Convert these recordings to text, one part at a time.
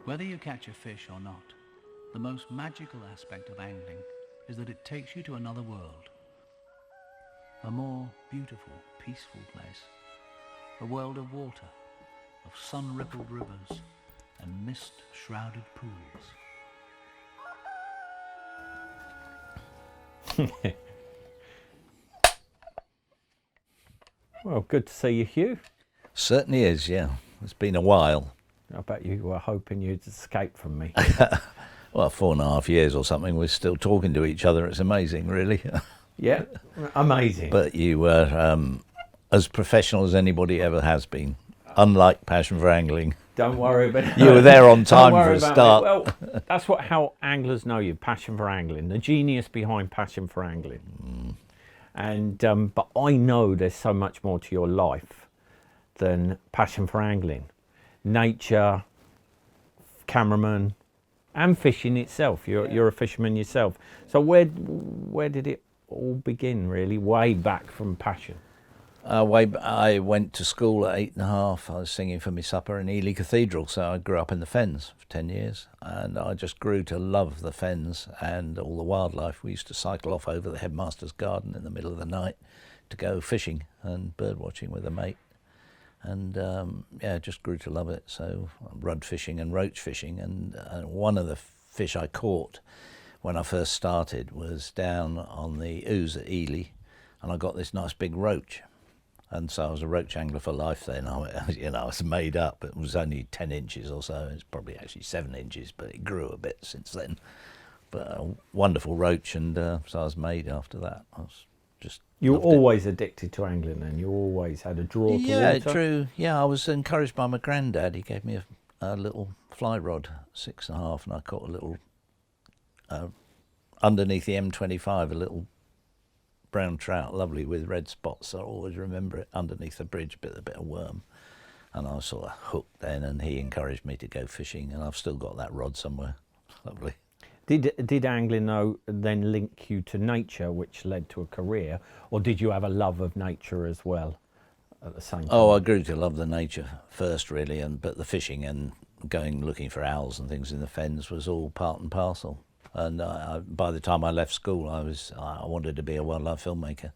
Whether you catch a fish or not, the most magical aspect of angling is that it takes you to another world. A more beautiful, peaceful place. A world of water, of sun-rippled rivers and mist-shrouded pools. Well, good to see you, Hugh. Certainly is, yeah. It's been a while. I bet you were hoping you'd escape from me. Well, 4.5 years or something, we're still talking to each other. It's amazing, really. Yeah, amazing. But you were as professional as anybody ever has been, unlike Passion for Angling. Don't worry about it. You were there on time Don't for worry a about start. me. Well, that's how anglers know you, Passion for Angling, the genius behind Passion for Angling. And but I know there's so much more to your life than Passion for Angling. Nature, cameraman, and fishing itself. You're a fisherman yourself. So where did it all begin, really? Way back from Passion. I went to school at 8.5. I was singing for my supper in Ely Cathedral, so I grew up in the Fens for 10 years, and I just grew to love the Fens and all the wildlife. We used to cycle off over the headmaster's garden in the middle of the night to go fishing and bird watching with a mate, and just grew to love it. So rudd fishing and roach fishing, and one of the fish I caught when I first started was down on the Ouse at Ely, and I got this nice big roach. And so I was a roach angler for life then. I was made up. It was only 10 inches or so. It's probably actually 7 inches, but it grew a bit since then. But a wonderful roach, and so I was made after that. I was just You were loved it. always addicted to angling, and you always had a draw to Yeah, water. true. Yeah, I was encouraged by my granddad. He gave me a little fly rod, 6.5, and I caught a little, underneath the M25, a little brown trout, lovely with red spots. I always remember it underneath the bridge, a bit of worm. And I was sort of hooked then, and he encouraged me to go fishing, and I've still got that rod somewhere. Lovely. Did angling though then link you to nature, which led to a career, or did you have a love of nature as well at the same time? Oh, I grew to love the nature first, really, but the fishing and going looking for owls and things in the Fens was all part and parcel. And by the time I left school, I wanted to be a wildlife filmmaker,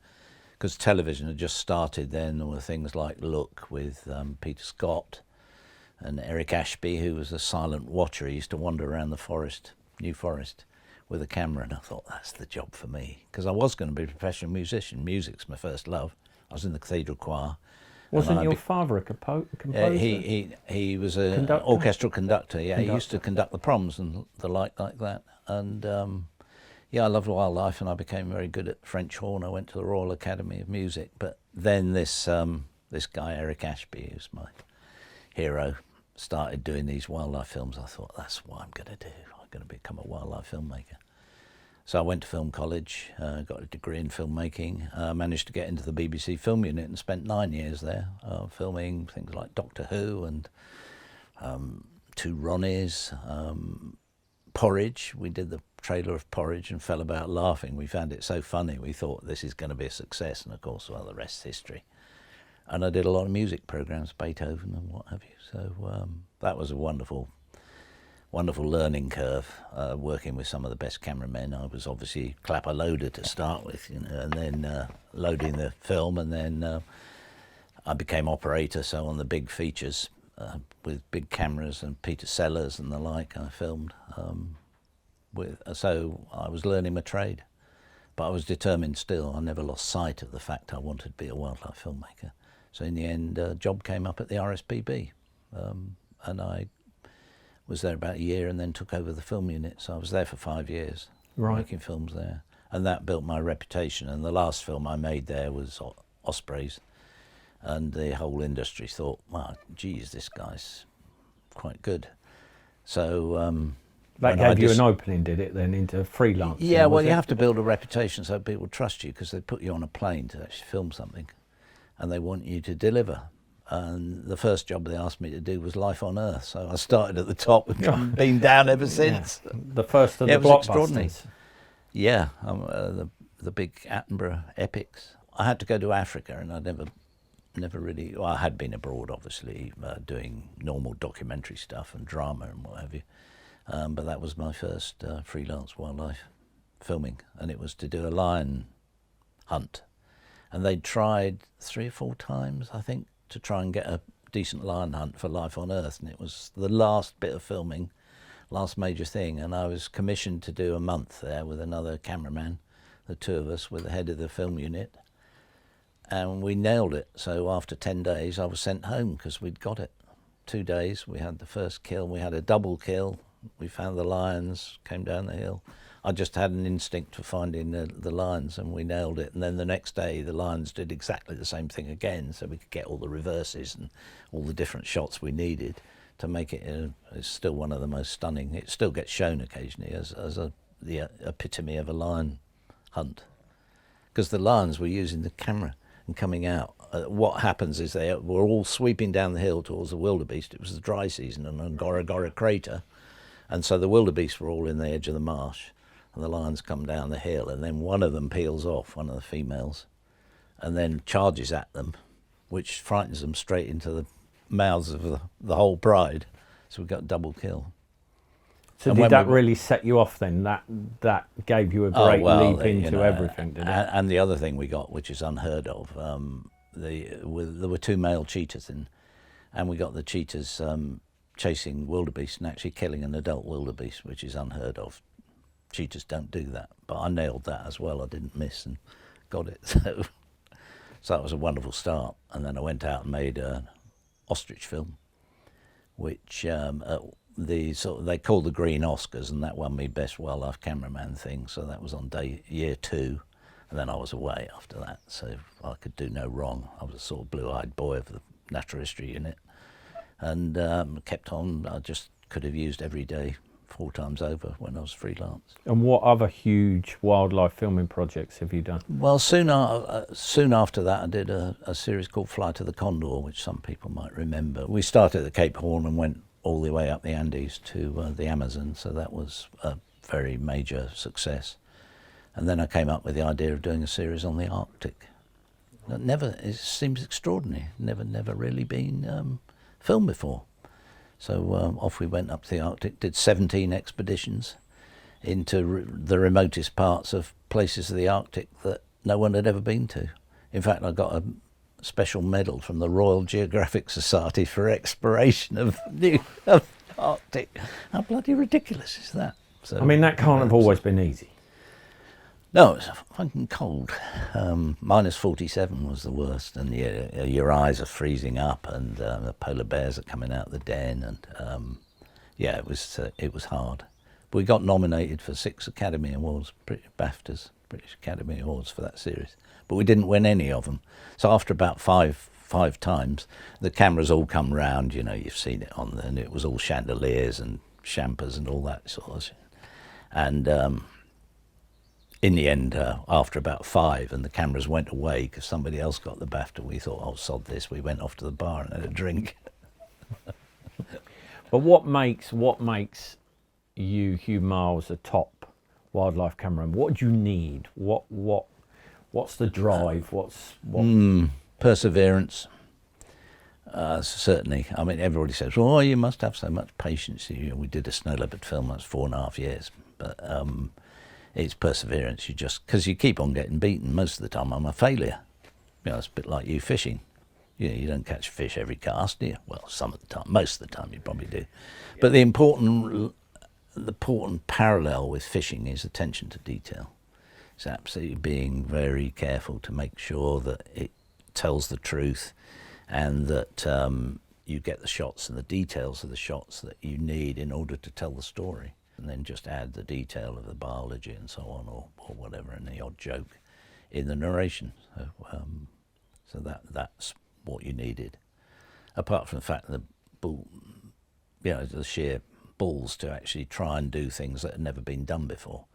because television had just started then. There were things like Look with Peter Scott and Eric Ashby, who was a silent watcher. He used to wander around the forest, New Forest, with a camera, and I thought, that's the job for me, because I was going to be a professional musician. Music's my first love. I was in the cathedral choir. Wasn't your father a composer? He was an orchestral conductor. Yeah, he used to conduct the proms and the like that. And I loved wildlife, and I became very good at French horn. I went to the Royal Academy of Music. But then this guy Eric Ashby, who's my hero, started doing these wildlife films. I thought, that's what I'm going to do. I'm going to become a wildlife filmmaker. So I went to film college, got a degree in filmmaking, managed to get into the BBC film unit and spent 9 years there, filming things like Doctor Who and Two Ronnies, Porridge. We did the trailer of Porridge and fell about laughing. We found it so funny. We thought this is going to be a success, and of course, well, the rest's history. And I did a lot of music programs, Beethoven and what have you. So that was a wonderful learning curve, working with some of the best cameramen. I was obviously clapper loader to start with, and then loading the film, and then I became operator. So on the big features with big cameras and Peter Sellers and the like, I filmed so I was learning my trade, but I was determined still. I never lost sight of the fact I wanted to be a wildlife filmmaker. So in the end, a job came up at the RSPB, and I was there about a year and then took over the film unit. So I was there for 5 years, making films there. And that built my reputation. And the last film I made there was Ospreys. And the whole industry thought, wow, geez, this guy's quite good. So that gave you an opening, did it, then, into freelancing? Yeah, well, you have to build a reputation so people trust you, because they put you on a plane to actually film something, and they want you to deliver. And the first job they asked me to do was Life on Earth, so I started at the top and been down ever since. Yeah. The first of the it was extraordinary. blockbusters. Yeah, the big Attenborough epics. I had to go to Africa, and I'd never really. Well, I had been abroad, obviously, doing normal documentary stuff and drama and what have you. But that was my first freelance wildlife filming, and it was to do a lion hunt. And they'd tried 3 or 4 times, I think, to try and get a decent lion hunt for Life on Earth, and it was the last bit of filming, last major thing, and I was commissioned to do a month there with another cameraman, the 2 of us, with the head of the film unit, and we nailed it. So after 10 days I was sent home because we'd got it. 2 days, we had the first kill, we had a double kill, we found the lions, came down the hill. I just had an instinct for finding the lions, and we nailed it. And then the next day, the lions did exactly the same thing again, so we could get all the reverses and all the different shots we needed to make it. It's still one of the most stunning. It still gets shown occasionally as the epitome of a lion hunt, because the lions were using the camera and coming out. What happens is they were all sweeping down the hill towards the wildebeest. It was the dry season and a Gora crater, and so the wildebeest were all in the edge of the marsh. And the lions come down the hill, and then one of them peels off, one of the females, and then charges at them, which frightens them straight into the mouths of the whole pride. So we got a double kill. So did that really set you off then? That gave you a great leap into everything, didn't it? And the other thing we got, which is unheard of, there were 2 male cheetahs in, and we got the cheetahs chasing wildebeest and actually killing an adult wildebeest, which is unheard of. Cheetahs don't do that, but I nailed that as well. I didn't miss and got it. So that was a wonderful start. And then I went out and made an ostrich film, which they called the Green Oscars, and that won me Best Wildlife Cameraman thing. So that was on year 2, and then I was away after that. So I could do no wrong. I was a sort of blue-eyed boy of the natural history unit, and kept on. I just could have used every day 4 times over when I was freelance. And what other huge wildlife filming projects have you done? Well, soon after that, I did a series called Flight of the Condor, which some people might remember. We started at the Cape Horn and went all the way up the Andes to the Amazon, so that was a very major success. And then I came up with the idea of doing a series on the Arctic. It seems extraordinary. Never really been filmed before. So off we went up to the Arctic, did 17 expeditions into the remotest parts of places of the Arctic that no one had ever been to. In fact, I got a special medal from the Royal Geographic Society for exploration of the Arctic. How bloody ridiculous is that? So, I mean, that can't have always been easy. No, it was fucking cold. Minus 47 was the worst, and your eyes are freezing up, and the polar bears are coming out of the den, and yeah, it was hard. But we got nominated for 6 Academy Awards, BAFTAs, British Academy Awards, for that series, but we didn't win any of them. So after about five times, the cameras all come round. You know, you've seen it on there, and it was all chandeliers and champers and all that sort of thing. And in the end, after about 5, and the cameras went away because somebody else got the BAFTA, we thought, oh, sod this. We went off to the bar and had a drink. But what makes you, Hugh Miles, a top wildlife cameraman? What do you need? What's the drive? Perseverance. Certainly. I mean, everybody says, oh, you must have so much patience. We did a snow leopard film, that's 4.5 years. But it's perseverance. Because you keep on getting beaten. Most of the time I'm a failure. You know, it's a bit like you fishing. You don't catch fish every cast, do you? Well, some of the time. Most of the time you probably do. But the important parallel with fishing is attention to detail. It's absolutely being very careful to make sure that it tells the truth, and that you get the shots and the details of the shots that you need in order to tell the story. And then just add the detail of the biology and so on, or whatever, and the odd joke in the narration. So that's what you needed. Apart from the fact that the sheer balls to actually try and do things that had never been done before,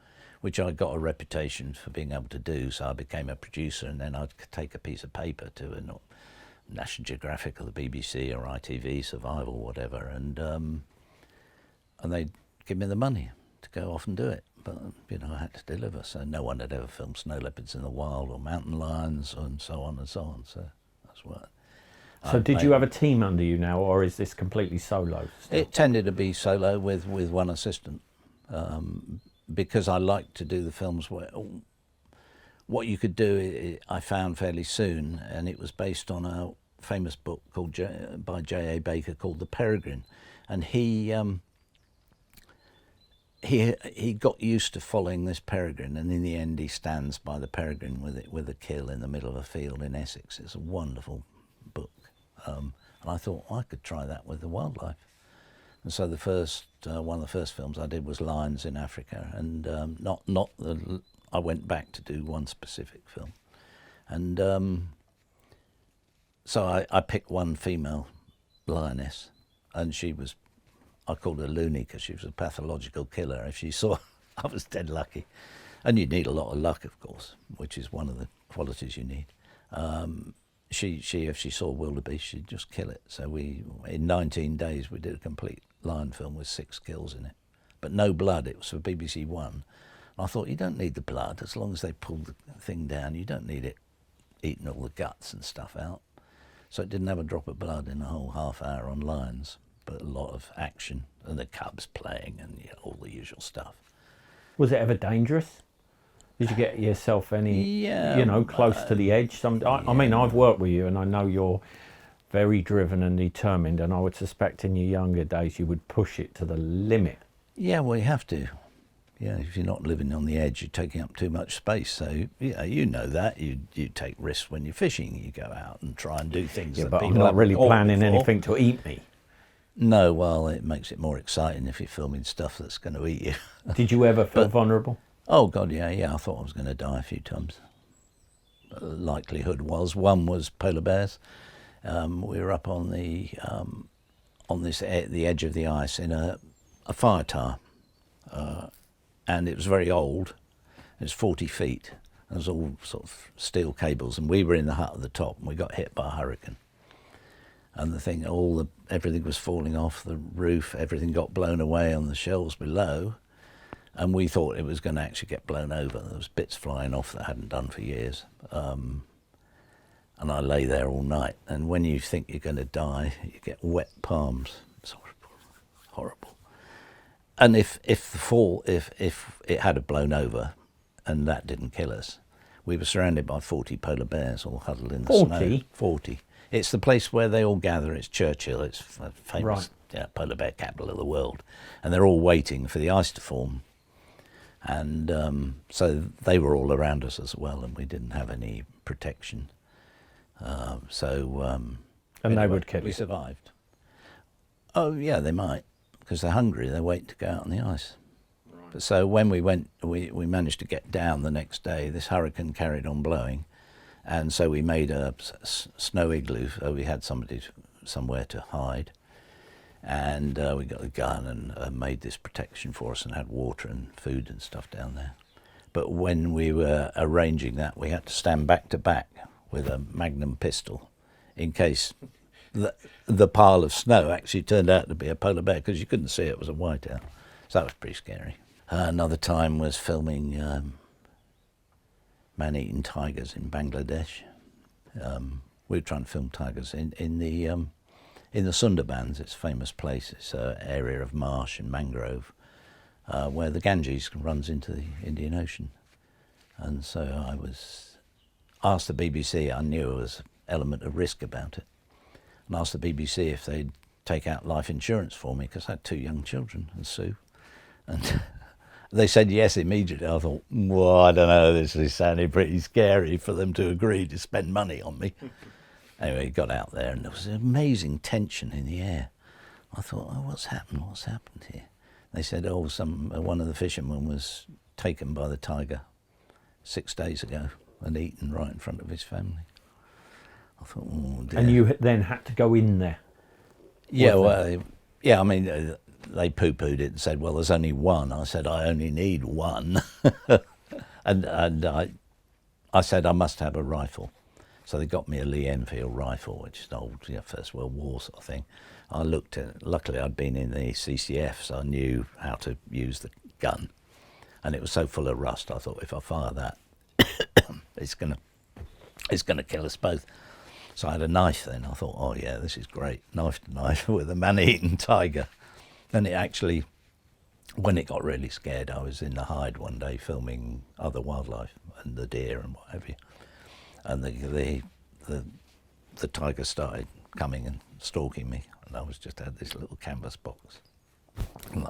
which I got a reputation for being able to do. So I became a producer, and then I'd take a piece of paper to a National Geographic or the BBC or ITV, Survival, whatever, and they'd give me the money to go off and do it. But I had to deliver. So no one had ever filmed snow leopards in the wild or mountain lions and so on and so on. So that's what. So did you have a team under you now, or is this completely solo still? It tended to be solo with one assistant, because I liked to do the films where what you could do, I found fairly soon, and it was based on a famous book called by J.A. Baker called The Peregrine, and he got used to following this peregrine, and in the end he stands by the peregrine with a kill in the middle of a field in Essex. It's a wonderful book, and I thought I could try that with the wildlife. And so the first one of the first films I did was Lions in Africa, and I went back to do one specific film, and so I picked one female lioness, and she was, I called her Looney because she was a pathological killer. If she saw, I was dead lucky. And you need a lot of luck, of course, which is one of the qualities you need. If she saw wildebeest, she'd just kill it. So in 19 days, we did a complete lion film with 6 kills in it. But no blood, it was for BBC One. I thought, you don't need the blood, as long as they pull the thing down, you don't need it eating all the guts and stuff out. So it didn't have a drop of blood in the whole half hour on lions, but a lot of action and the cubs playing and all the usual stuff. Was it ever dangerous? Did you get yourself any, close to the edge? I mean, I've worked with you and I know you're very driven and determined, and I would suspect in your younger days you would push it to the limit. Yeah, well, you have to. Yeah, if you're not living on the edge, you're taking up too much space. So, you know that. You take risks when you're fishing. You go out and try and do things that but people I'm not really planning before. anything to eat me. No, well, it makes it more exciting if you're filming stuff that's going to eat you. Did you ever feel vulnerable? Oh, God, yeah. I thought I was going to die a few times. The likelihood was, one was polar bears. We were up on the edge of the ice in a fire tower. And it was very old. It was 40 feet. There was all sort of steel cables, and we were in the hut at the top, and we got hit by a hurricane. And the thing, everything was falling off the roof. Everything got blown away on the shelves below, and we thought it was going to actually get blown over. There was bits flying off that hadn't done for years. And I lay there all night. And when you think you're going to die, you get wet palms. It's horrible. And if it had blown over, and that didn't kill us, we were surrounded by 40 polar bears all huddled in the 40? snow. 40. It's the place where they all gather. It's Churchill. It's famous polar bear capital of the world, and they're all waiting for the ice to form. And so they were all around us as well, and we didn't have any protection. And anyway, they would kill you. We survived. Oh yeah, they might. Because they're hungry, they wait to go out on the ice. Right. So when we went, we managed to get down the next day. This hurricane carried on blowing, and so we made a snow igloo. So we had somewhere to hide, and we got a gun and made this protection for us, and had water and food and stuff down there. But when we were arranging that, we had to stand back to back with a Magnum pistol, in case the pile of snow actually turned out to be a polar bear, because you couldn't see it was a whiteout. So that was pretty scary. Another time was filming man-eating tigers in Bangladesh. We were trying to film tigers in the Sundarbans. It's a famous place. It's an area of marsh and mangrove where the Ganges runs into the Indian Ocean. And so I was asked the BBC. I knew there was an element of risk about it. And asked the BBC if they'd take out life insurance for me, because I had 2 young children and Sue. And they said yes immediately. I thought, well, I don't know, this is sounding pretty scary for them to agree to spend money on me. Anyway, got out there and there was an amazing tension in the air. I thought, oh, what's happened here? They said, oh, one of the fishermen was taken by the tiger 6 days ago and eaten right in front of his family. I thought, oh dear. And you then had to go in there? Yeah, well, I mean, they poo-pooed it and said, well, there's only one. I said, I only need one. and I said, I must have a rifle. So they got me a Lee Enfield rifle, which is an old First World War sort of thing. I looked at it. Luckily, I'd been in the CCF, so I knew how to use the gun. And it was so full of rust, I thought, if I fire that, it's gonna kill us both. So I had a knife then. I thought, oh yeah, this is great, knife to knife with a man-eating tiger. And it actually, when it got really scared, I was in the hide one day filming other wildlife and the deer and what have you. And the tiger started coming and stalking me, and I was just had this little canvas box. And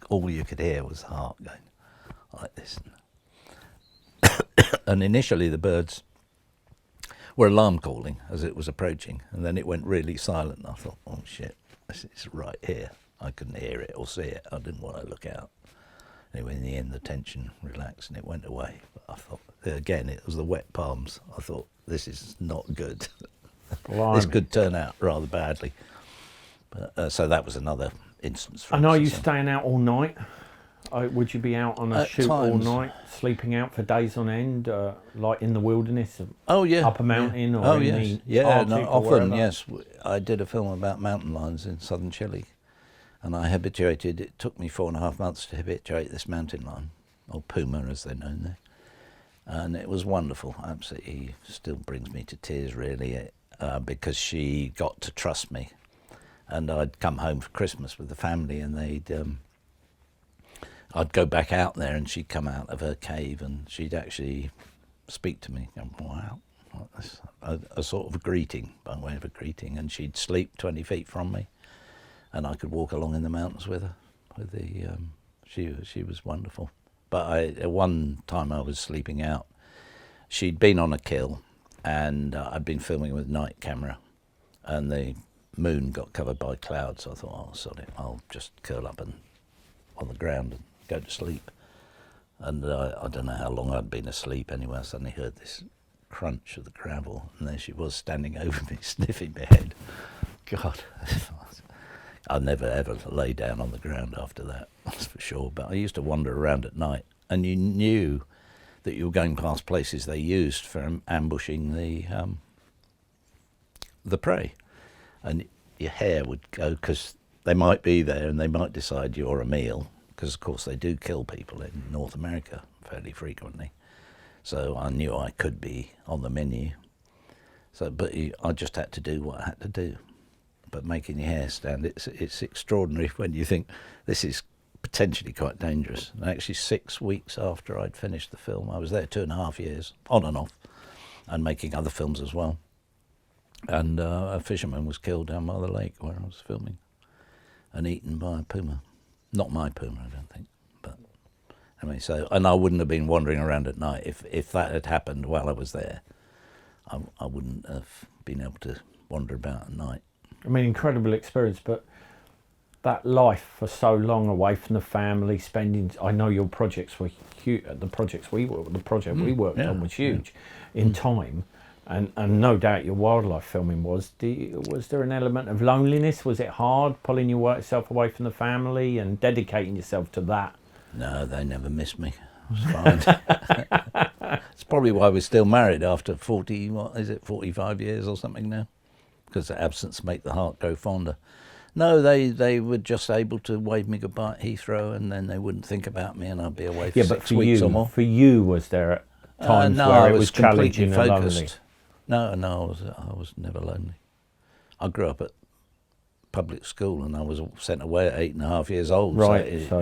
all you could hear was the heart going like this. And initially the birds were alarm calling as it was approaching, and then it went really silent. I thought, oh shit, this is right here. I couldn't hear it or see it. I didn't want to look out. Anyway, in the end, the tension relaxed and it went away. But I thought, again, it was the wet palms. I thought, this is not good. This could turn out rather badly. But, so that was another instance. And are you staying out all night? Would you be out on a shoot all night, sleeping out for days on end, like in the wilderness? Oh yeah, up a mountain or in the Arctic often. Yes, I did a film about mountain lions in southern Chile, and I habituated. It took me 4.5 months to habituate this mountain lion, or puma as they're known there, and it was wonderful. Absolutely, still brings me to tears really, because she got to trust me, and I'd come home for Christmas with the family, and I'd go back out there and she'd come out of her cave and she'd actually speak to me. Wow, a sort of a greeting, by way of a greeting. And she'd sleep 20 feet from me and I could walk along in the mountains with her. She was wonderful. But at one time I was sleeping out. She'd been on a kill and I'd been filming with night camera and the moon got covered by clouds. So I thought, oh, sod it, I'll just curl up on the ground and go to sleep. And I don't know how long I'd been asleep anyway. I suddenly heard this crunch of the gravel, and there she was standing over me, sniffing my head. God, I never ever lay down on the ground after that, that's for sure. But I used to wander around at night, and you knew that you were going past places they used for ambushing the prey, and your hair would go, because they might be there and they might decide you're a meal, because of course they do kill people in North America fairly frequently. So I knew I could be on the menu. But I just had to do what I had to do. But making your hair stand, it's extraordinary when you think this is potentially quite dangerous. And actually 6 weeks after I'd finished the film, I was there 2.5 years, on and off, and making other films as well. And a fisherman was killed down by the lake where I was filming and eaten by a puma. Not my puma, I don't think. But anyway, and I wouldn't have been wandering around at night. If that had happened while I was there, I wouldn't have been able to wander about at night. I mean, incredible experience, but that life for so long away from the family, I know your projects were huge, the project we worked on was huge in time. And no doubt your wildlife filming was there an element of loneliness? Was it hard pulling yourself away from the family and dedicating yourself to that? No, they never missed me. It was fine. It's probably why we're still married after 45 years or something now, because the absence make the heart grow fonder. No, they were just able to wave me goodbye at Heathrow, and then they wouldn't think about me, and I'd be away for 6 weeks or more. For you, was there times where it was challenging and lonely? No, I was never lonely. I grew up at public school and I was sent away at 8.5 years old. Right. So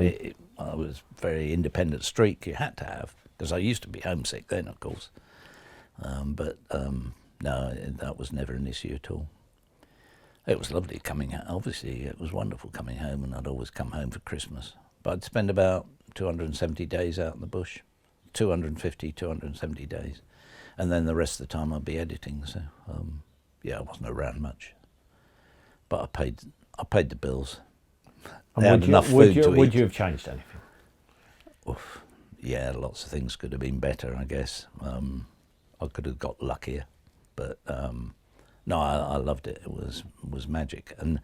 I was very independent streak you had to have, because I used to be homesick then, of course. No, that was never an issue at all. It was lovely coming out. Obviously, it was wonderful coming home, and I'd always come home for Christmas. But I'd spend about 270 days out in the bush, 270 days. And then the rest of the time I'd be editing, so I wasn't around much. But I paid the bills. And would you have changed anything? Oof. Yeah, lots of things could have been better, I guess. I could have got luckier, but no, I loved it. It was magic, and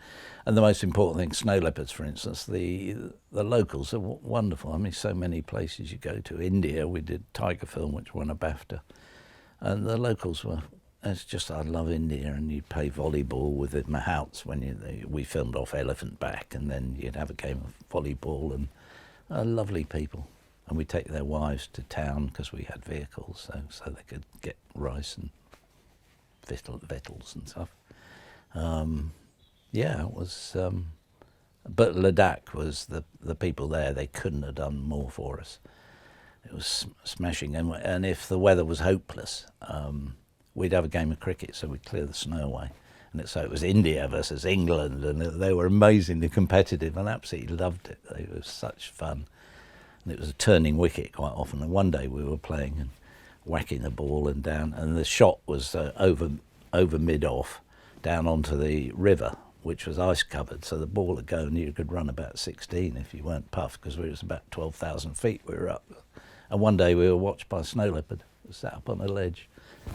the most important thing, snow leopards, for instance, the locals are wonderful. I mean, so many places you go to. India, we did tiger film, which won a BAFTA. And the locals were, it's just, I love India, and you'd play volleyball with the mahouts when we filmed off Elephant Back, and then you'd have a game of volleyball, and lovely people. And we'd take their wives to town because we had vehicles, so they could get rice and victuals and stuff. Yeah, it was. But Ladakh was the people there. They couldn't have done more for us. It was smashing, and if the weather was hopeless, we'd have a game of cricket, so we'd clear the snow away. And so it was India versus England, and they were amazingly competitive, and absolutely loved it. It was such fun. And it was a turning wicket quite often. And one day we were playing and whacking the ball and down, and the shot was over mid-off down onto the river, which was ice covered, so the ball would go and you could run about 16 if you weren't puffed, because it was about 12,000 feet we were up. And one day we were watched by a snow leopard, sat up on a ledge,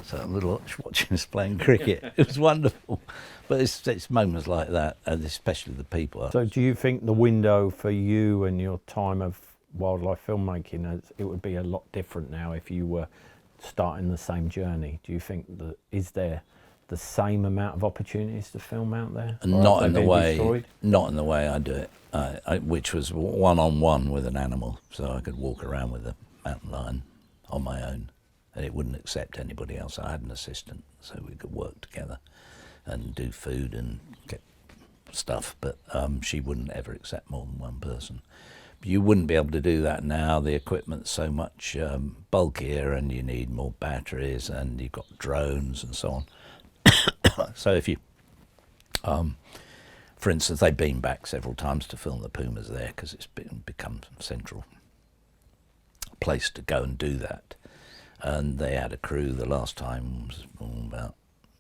so a little watching us playing cricket. It was wonderful. But it's moments like that, and especially the people. So do you think the window for you and your time of wildlife filmmaking, it would be a lot different now if you were starting the same journey? Do you think that, is there the same amount of opportunities to film out there? Not in the way I do it, which was one-on-one with an animal, so I could walk around with a mountain lion on my own, and it wouldn't accept anybody else. I had an assistant, so we could work together and do food and get stuff, but she wouldn't ever accept more than one person. You wouldn't be able to do that now. The equipment's so much bulkier, and you need more batteries, and you've got drones and so on. So if you, for instance, they've been back several times to film the pumas there, because it's become a central place to go and do that. And they had a crew. The last time was about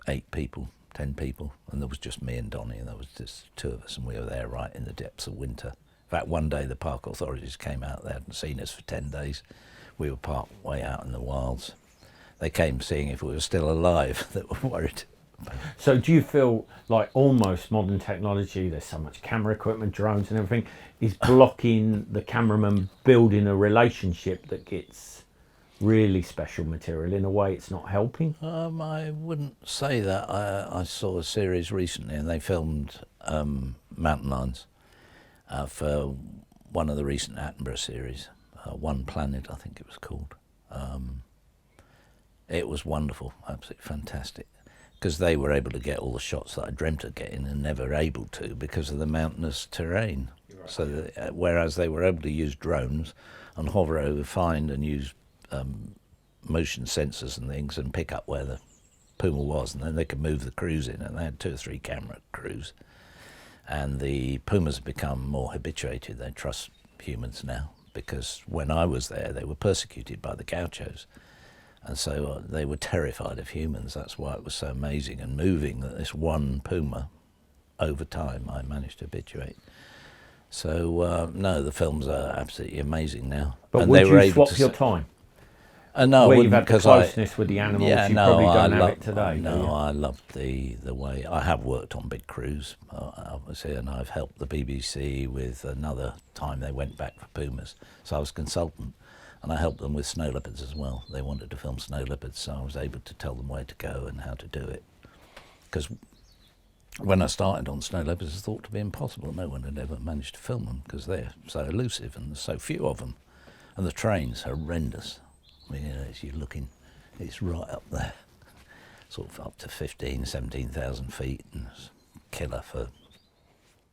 8 people, 10 people, and there was just me and Donnie, and there was just 2 of us, and we were there right in the depths of winter. In fact, one day the park authorities came out. They hadn't seen us for 10 days. We were part way out in the wilds. They came seeing if we were still alive. They were worried. So do you feel like almost modern technology, there's so much camera equipment, drones and everything, is blocking the cameraman building a relationship that gets really special material? In a way, it's not helping? I wouldn't say that. I saw a series recently, and they filmed mountain lions for one of the recent Attenborough series, One Planet, I think it was called. It was wonderful, absolutely fantastic, because they were able to get all the shots that I dreamt of getting and never able to because of the mountainous terrain. Right. So that, whereas they were able to use drones and hover over, find and use motion sensors and things and pick up where the puma was, and then they could move the crews in, and they had 2 or 3 camera crews. And the pumas have become more habituated. They trust humans now, because when I was there, they were persecuted by the gauchos. And so they were terrified of humans. That's why it was so amazing and moving that this one puma, over time, I managed to habituate. So, no, the films are absolutely amazing now. But and would you swap your time? No, where you've had the closeness with the animals, you probably don't have it today. No, I loved the way. I have worked on big crews, obviously, and I've helped the BBC with another time they went back for pumas. So I was consultant, and I helped them with snow leopards as well. They wanted to film snow leopards, so I was able to tell them where to go and how to do it. Because when I started on snow leopards, it was thought to be impossible. No one had ever managed to film them because they're so elusive and there's so few of them. And the terrain's horrendous. I mean, as you're looking, it's right up there, sort of up to 15, 17,000 feet, and it's killer for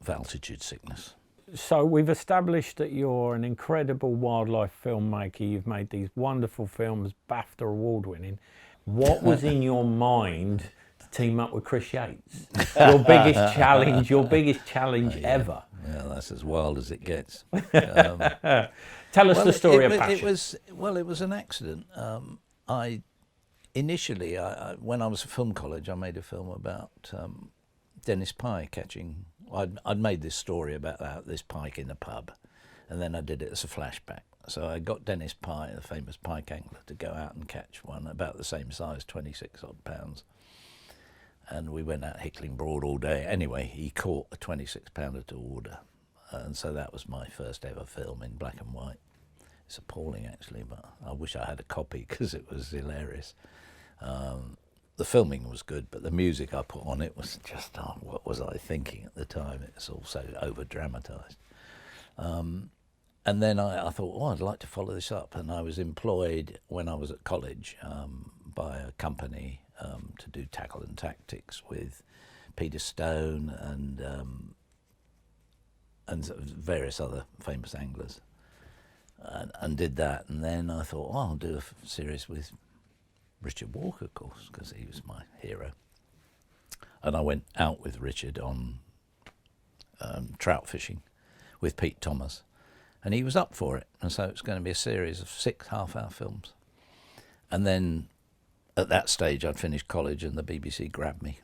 altitude sickness. So we've established that you're an incredible wildlife filmmaker. You've made these wonderful films, BAFTA award winning. What was in your mind to team up with Chris Yates? Your biggest challenge ever. Yeah, that's as wild as it gets. Tell us the story of Passion. It was an accident. Initially, when I was at film college, I made a film about Dennis Pye catching. I'd made this story about this pike in the pub, and then I did it as a flashback. So I got Dennis Pye, the famous pike angler, to go out and catch one about the same size, 26 odd pounds. And we went out Hickling Broad all day. Anyway, he caught a 26 pounder to order. And so that was my first ever film in black and white. It's appalling, actually, but I wish I had a copy because it was hilarious. The filming was good, but the music I put on it was just, what was I thinking at the time? It was all so over-dramatised. And then I thought, I'd like to follow this up. And I was employed when I was at college by a company to do Tackle and Tactics with Peter Stone and various other famous anglers, and did that. And then I thought, oh, I'll do a series with Richard Walker, of course, because he was my hero. And I went out with Richard on trout fishing with Pete Thomas, and he was up for it. And so it's going to be a series of 6 half-hour films. And then at that stage I'd finished college and the BBC grabbed me.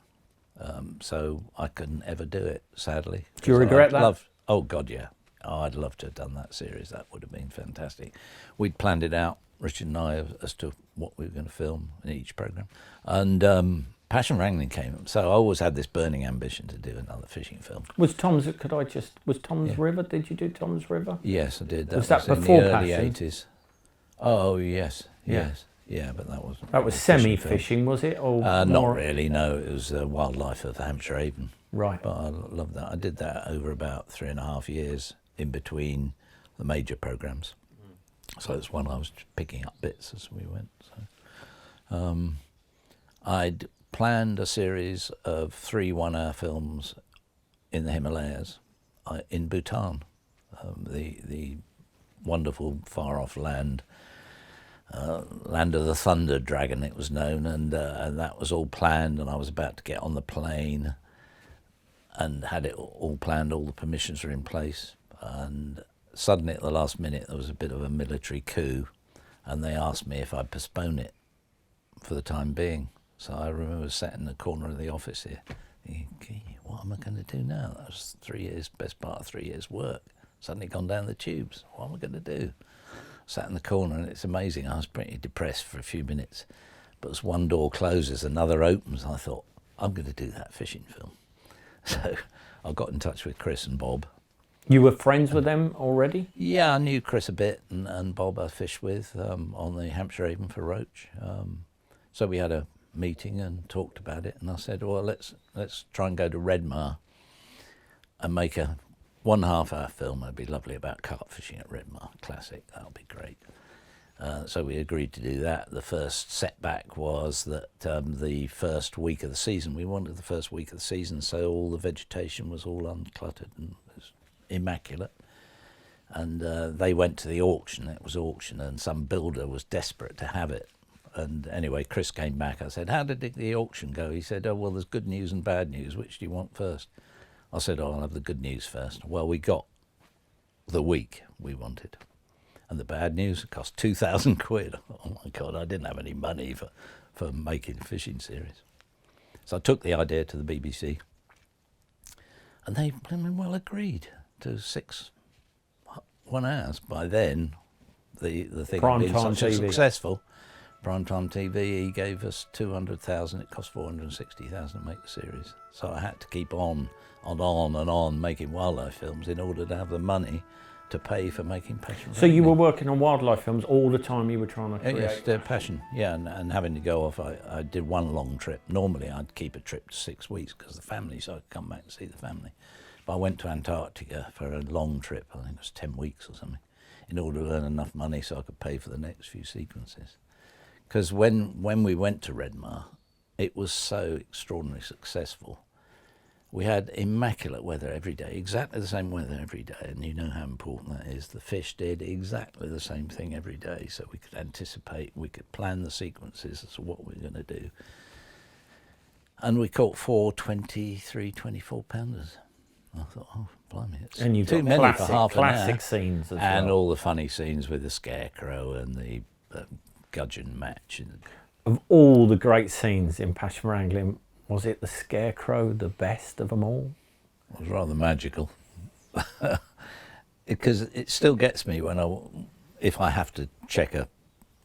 So I couldn't ever do it, sadly. Do you regret that? Oh, God, yeah. Oh, I'd love to have done that series. That would have been fantastic. We'd planned it out, Richard and I, as to what we were going to film in each programme. And Passion for Angling came up. So I always had this burning ambition to do another fishing film. Was Tom's River, did you do Tom's River? Yes, I did. Was that in before the early Passion? 80s. Oh, yes, Yeah. yes. Yeah, but that wasn't. That was semi-fishing, was it? Or not more? really, no. It was wildlife of Hampshire Avon. Right. But I loved that. I did that over about 3.5 years in between the major programmes. So it's one I was picking up bits as we went. So I'd planned a series of 3 one-hour films in the Himalayas, in Bhutan, the wonderful far-off land. Land of the Thunder Dragon, it was known, and that was all planned, and I was about to get on the plane and had it all planned, all the permissions were in place, and suddenly at the last minute there was a bit of a military coup, and they asked me if I'd postpone it for the time being. So I remember sat in the corner of the office here thinking, what am I going to do now? That was 3 years, best part of 3 years' work, suddenly gone down the tubes. What am I going to do? Sat in the corner, and it's amazing. I was pretty depressed for a few minutes, but as one door closes, another opens. I thought, I'm going to do that fishing film. So I got in touch with Chris and Bob. You were friends with them already? Yeah, I knew Chris a bit, and Bob I fished with on the Hampshire Avon for roach. So we had a meeting and talked about it, and I said, well, let's try and go to Redmar and make a 1 half-hour film. It'd be lovely about carp fishing at Redmar, classic. That would be great. So we agreed to do that. The first setback was that the first week of the season, we wanted the first week of the season, so all the vegetation was all uncluttered and it was immaculate. And they went to the auction. It was auction, and some builder was desperate to have it. And anyway, Chris came back. I said, how did the auction go? He said, oh, well, there's good news and bad news. Which do you want first? I said, oh, I'll have the good news first. Well, we got the week we wanted. And the bad news, it cost 2,000 quid. Oh my God, I didn't have any money for making a fishing series. So I took the idea to the BBC, and they well agreed to 6 1 hours. By then, the thing had been such successful. Primetime TV, he gave us 200,000. It cost 460,000 to make the series. So I had to keep on and on making wildlife films in order to have the money to pay for making Passion. So you were working on wildlife films all the time. You were trying to create. Yes, the Passion. Yeah, and having to go off. I did 1 long trip. Normally I'd keep a trip to 6 weeks because the family, so I'd come back and see the family. But I went to Antarctica for a long trip. I think it was 10 weeks or something, in order to earn enough money so I could pay for the next few sequences. Because when we went to Redmar, it was so extraordinarily successful. We had immaculate weather every day, exactly the same weather every day, and you know how important that is. The fish did exactly the same thing every day, so we could anticipate, we could plan the sequences as to what we were going to do. And we caught 4 23, 24 pounders. I thought, oh, blimey, it's and you've too got many for half an hour. classic scenes as and well. all the funny scenes with the scarecrow and the gudgeon match. Of all the great scenes in Passion for Angling, was it the scarecrow the best of them all? It was rather magical. Because it still gets me if I have to check a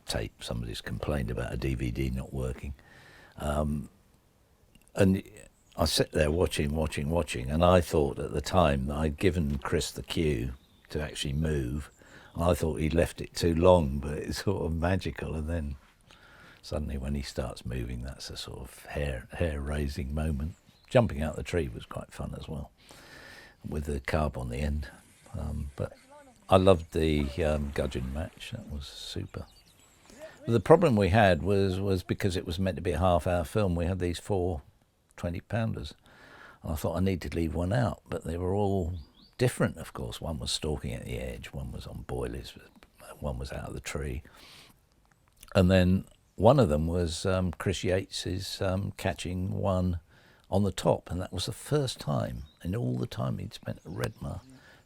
tape, somebody's complained about a DVD not working. And I sit there watching, and I thought at the time that I'd given Chris the cue to actually move. I thought he'd left it too long, but it's sort of magical. And then suddenly when he starts moving, that's a sort of hair-raising moment. Jumping out the tree was quite fun as well, with the carp on the end. But I loved the gudgeon match. That was super. The problem we had was because it was meant to be a half-hour film, we had these 4 20-pounders. And I thought I need to leave one out, but they were all different, of course. One was stalking at the edge, one was on boilies, one was out of the tree. And then one of them was Chris Yates's catching one on the top, and that was the first time in all the time he'd spent at Redmar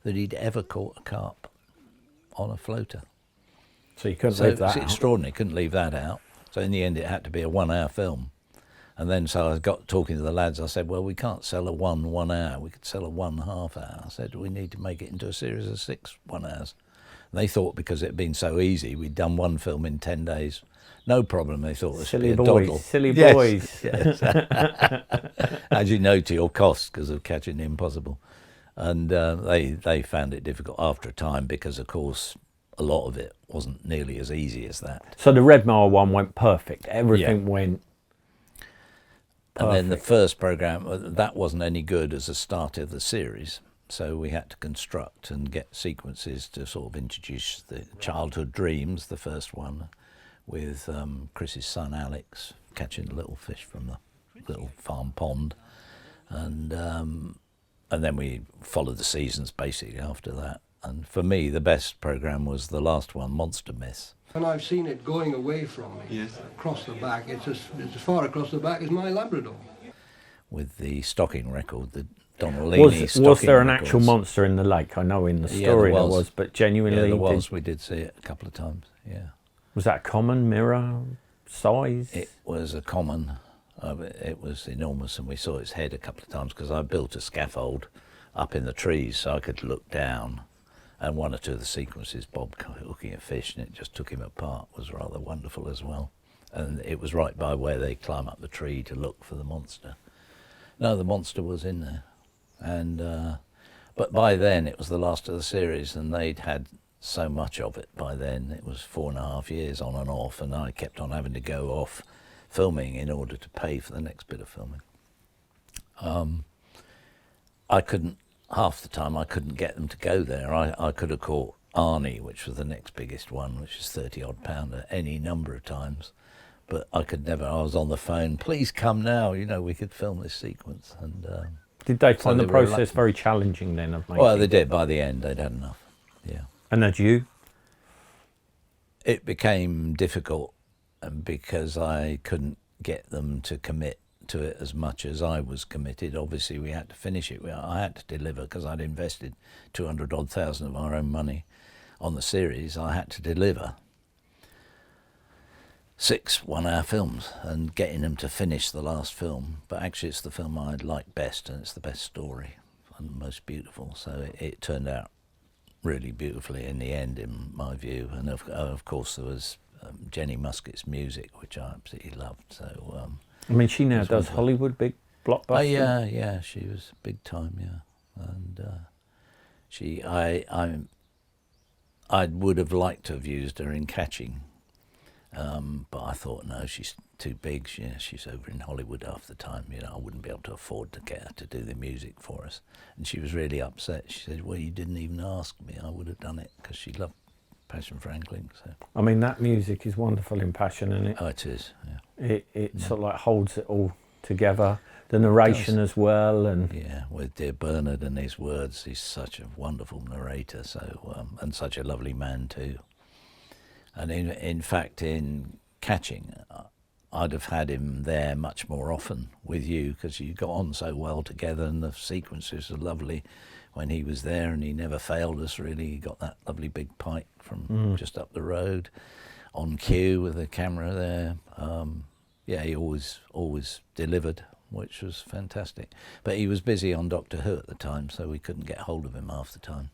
that he'd ever caught a carp on a floater. So you couldn't leave that It's out. extraordinary, couldn't leave that out. So in the end it had to be a 1-hour film. And then so I got talking to the lads, I said, well, we can't sell a 1 hour, we could sell a 1 half-hour. I said, we need to make it into a series of 6 1-hours. And they thought because it had been so easy, we'd done one film in 10 days. No problem, they thought this should be a doddle. Silly boys. Yes. As you know, to your cost because of catching the impossible. And they found it difficult after a time because, of course, a lot of it wasn't nearly as easy as that. So the Redmar one went perfect. Everything went perfect. And then the first programme, that wasn't any good as a start of the series. So we had to construct and get sequences to sort of introduce the childhood dreams, the first one, with Chris's son Alex catching a little fish from the little farm pond. And then we followed the seasons basically after that. And for me, the best programme was the last one, Monster Myths. And I've seen it going away from me, across the back. It's as far across the back as my Labrador. With the stocking record, the Donnellini stocking Was there an records. actual monster in the lake? I know in the story there was, but genuinely... Yeah, there was. We did see it a couple of times, yeah. Was that a common mirror size? It was a common. It was enormous, and we saw its head a couple of times because I built a scaffold up in the trees so I could look down. And 1 or 2 of the sequences, Bob hooking a fish, and it just took him apart, was rather wonderful as well. And it was right by where they climb up the tree to look for the monster. No, the monster was in there. And but by then it was the last of the series, and they'd had so much of it by then. It was 4.5 years on and off, and I kept on having to go off filming in order to pay for the next bit of filming. I couldn't. Half the time I couldn't get them to go there. I could have caught Arnie, which was the next biggest one, which is 30-odd pounder, any number of times. But I could never, I was on the phone, please come now, you know, we could film this sequence. And did they find the process very challenging then of making? Well, they did. By the end, they'd had enough, yeah. And had you? It became difficult because I couldn't get them to commit to it as much as I was committed. Obviously we had to finish it. I had to deliver because I'd invested 200-odd thousand of our own money on the series. I had to deliver 6 1-hour films and getting them to finish the last film. But actually it's the film I like best, and it's the best story and most beautiful. So it turned out really beautifully in the end, in my view. And of course there was Jenny Muskett's music, which I absolutely loved. So I mean, she now does Hollywood, big blockbuster. Oh yeah, she was big time, yeah. And I would have liked to have used her in Catching, but I thought no, she's too big. She's over in Hollywood half the time. You know, I wouldn't be able to afford to get her to do the music for us. And she was really upset. She said, "Well, you didn't even ask me. I would have done it," because she loved Passion for Angling. So I mean, that music is wonderful in Passion, isn't it? Oh, it is. Yeah. It sort of like holds it all together. The narration as well, and yeah, with dear Bernard and his words, he's such a wonderful narrator. So and such a lovely man too. And in fact, in Catching, I'd have had him there much more often with you because you got on so well together, and the sequences were lovely when he was there, and he never failed us really. He got that lovely big pike from just up the road, on cue with the camera there. Yeah, he always delivered, which was fantastic. But he was busy on Doctor Who at the time, so we couldn't get hold of him half the time.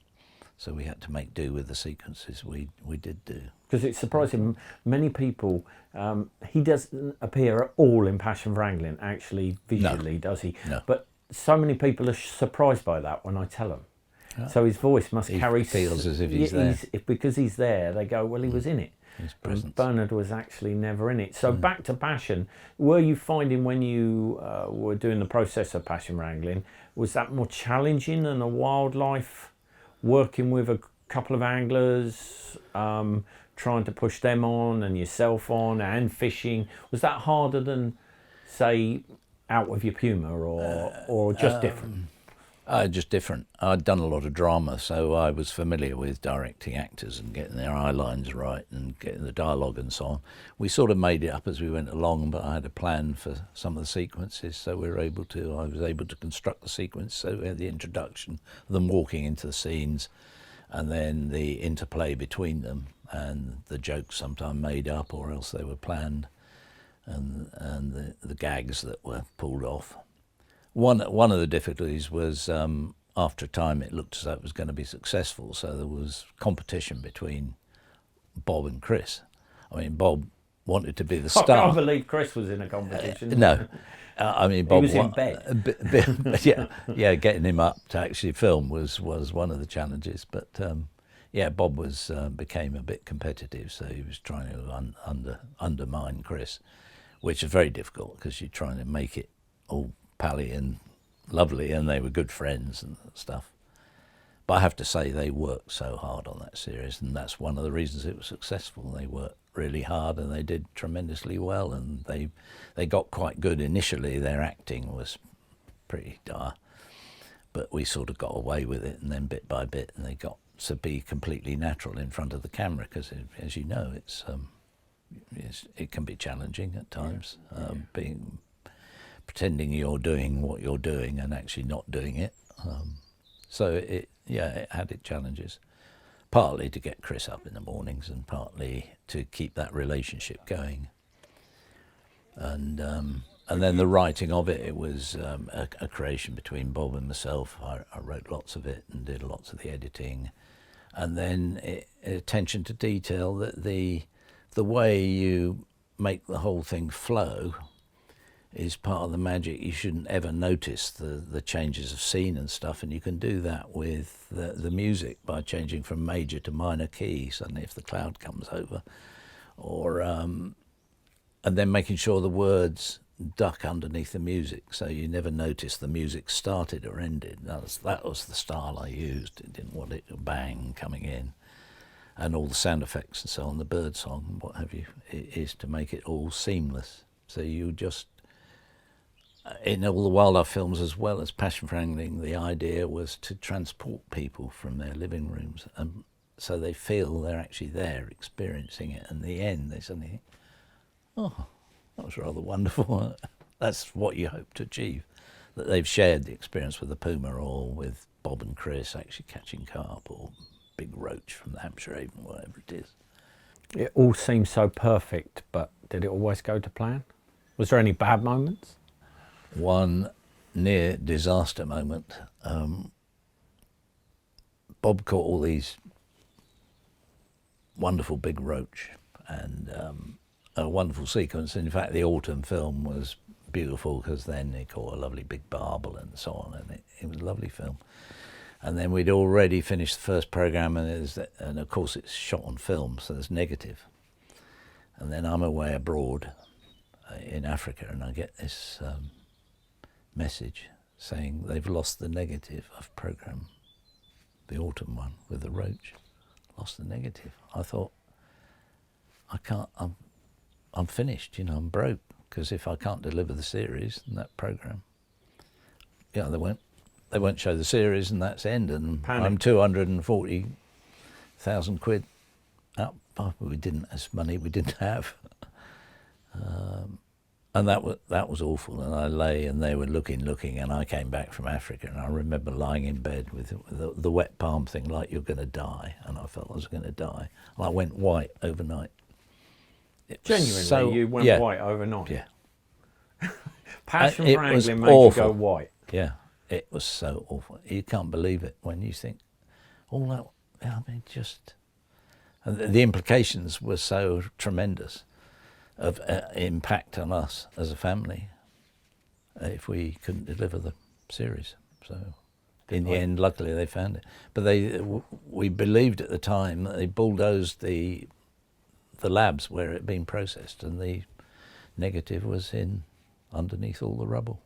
So we had to make do with the sequences we did do. Because it's surprising, many people, he doesn't appear at all in Passion for Angling, actually, visually, does he? No. But so many people are surprised by that when I tell them. Oh. So his voice must carry... He feels as if he's there. Because he's there, they go, well, he was in it. His presence. Bernard was actually never in it. So back to Passion, were you finding when you were doing the process of Passion for Angling, was that more challenging than a wildlife, working with a couple of anglers, trying to push them on and yourself on, and fishing. Was that harder than, say, out with your Puma, or just different? Just different. I'd done a lot of drama, so I was familiar with directing actors and getting their eye lines right and getting the dialogue and so on. We sort of made it up as we went along, but I had a plan for some of the sequences, so I was able to construct the sequence. So we had the introduction, them walking into the scenes, and then the interplay between them, and the jokes sometimes made up or else they were planned, and the gags that were pulled off. One of the difficulties was after a time it looked as though it was going to be successful, so there was competition between Bob and Chris. I mean, Bob wanted to be the star. I can't believe Chris was in a competition. No. I mean, Bob he was in bed. yeah, getting him up to actually film was one of the challenges. But yeah, Bob became a bit competitive, so he was trying to undermine Chris, which is very difficult because you're trying to make it all pally and lovely, and they were good friends and stuff. But I have to say they worked so hard on that series, and that's one of the reasons it was successful. They worked really hard and they did tremendously well, and they got quite good initially. Their acting was pretty dire, but we sort of got away with it, and then bit by bit, and they got to be completely natural in front of the camera, because as you know, it can be challenging at times, being pretending you're doing what you're doing and actually not doing it. So it had its challenges, partly to get Chris up in the mornings and partly to keep that relationship going. And then the writing of it, it was a creation between Bob and myself. I wrote lots of it and did lots of the editing. And then attention to detail, that the way you make the whole thing flow is part of the magic. You shouldn't ever notice the changes of scene and stuff, and you can do that with the music by changing from major to minor key suddenly if the cloud comes over, or and then making sure the words duck underneath the music, so you never notice the music started or ended. That was the style I used. It didn't want it to bang coming in, and all the sound effects and so on, the bird song and what have you, it is to make it all seamless. So you just, in all the wildlife films as well as Passion for Angling, the idea was to transport people from their living rooms, and so they feel they're actually there experiencing it. And in the end, they suddenly think, oh, that was rather wonderful. That's what you hope to achieve, that they've shared the experience with the puma, or with Bob and Chris actually catching carp, or big roach from the Hampshire Avon, whatever it is. It all seems so perfect, but did it always go to plan? Was there any bad moments? One near disaster moment. Bob caught all these wonderful big roach, and a wonderful sequence. In fact, the autumn film was beautiful, because then he caught a lovely big barbel and so on, and it was a lovely film. And then we'd already finished the first programme, and of course it's shot on film, so there's negative. And then I'm away abroad in Africa, and I get this message saying they've lost the negative of programme, the autumn one with the roach, lost the negative. I thought, I'm finished, I'm broke, because if I can't deliver the series and that programme, they won't show the series, and that's end, and Panic. I'm 240,000 quid up. We didn't have. And that was awful, and I lay, and they were looking, and I came back from Africa, and I remember lying in bed with the wet palm thing, like you're going to die, and I felt I was going to die. And I went white overnight. Genuinely, you went white overnight? Yeah. Passion for Angling made awful. you go white? Yeah, it was so awful. You can't believe it when you think, all that, and the implications were so tremendous of impact on us as a family if we couldn't deliver the series. So in the end, luckily they found it. But we believed at the time that they bulldozed the labs where it had been processed, and the negative was in underneath all the rubble.